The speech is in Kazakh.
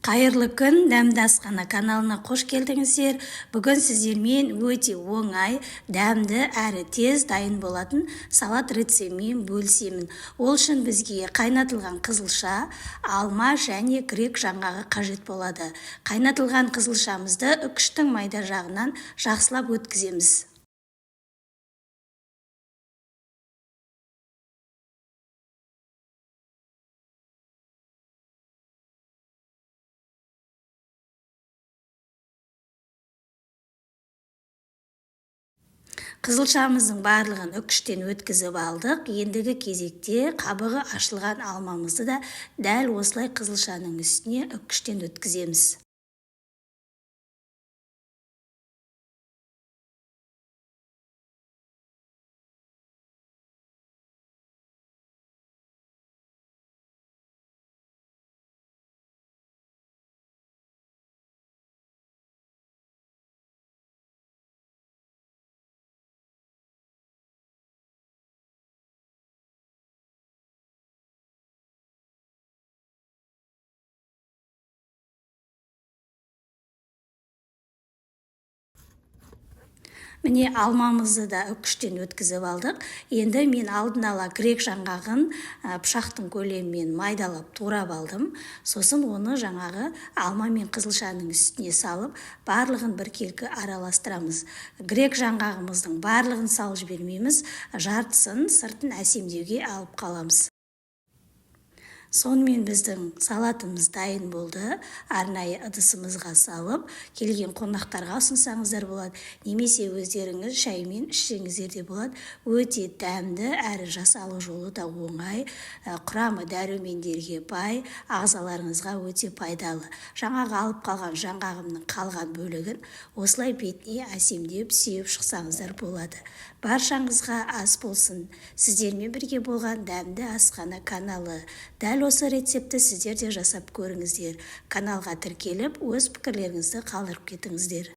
Қайырлы күн, дәмді асхана каналына қош келдіңіздер. Бүгін сіздермен өте оңай, дәмді әрі тез дайын болатын салат рецептімен бөлісемін. Ол үшін бізге қайнатылған қызылша, алма және грек жаңғағы қажет болады. Қайнатылған қызылшамызды үкіштің майда жағынан жақсылап өткіземіз. Қызылшамыздың барлығын үкіштен өткізіп алдық. Ендігі кезекте қабығы ашылған алмамызды да дәл осылай қызылшаның үстіне үкіштен өткіземіз. Міне алмамызды да үкіштен өткізіп алдық. Енді мен алдын ала грек жаңғағын пышақтың көлемімен майдалап турап алдым. Сосын оны жаңағы алма мен қызылшаның үстіне салып, барлығын біркелкі араластырамыз. Грек жаңғағымыздың барлығын салып жібермейміз, жартысын сыртын әсемдеуге алып қаламыз. Сонымен біздің салатымыз дайын болды. Арнайы ыдысымызға салып, келген қонақтарға ұсынсаңыздар болады, немесе өздеріңіз шаймен ішсеңіздер де болады. Өте дәмді әрі жасалу жолы да оңай, құрамы дәрумендерге бай, ағзаларыңызға өте пайдалы. Жаңағы алып қалған жаңғағымның қалған бөлігін осылай бетіне әсемдеп сүйіп шықсаңыздар болады. Баршаңызға ас болсын. Сіздермен бірге болған дәмді асхана каналы. Дәл осы рецепті сіздер де жасап көріңіздер. Каналға тіркеліп, өз пікірлеріңізді қалдырып кетіңіздер.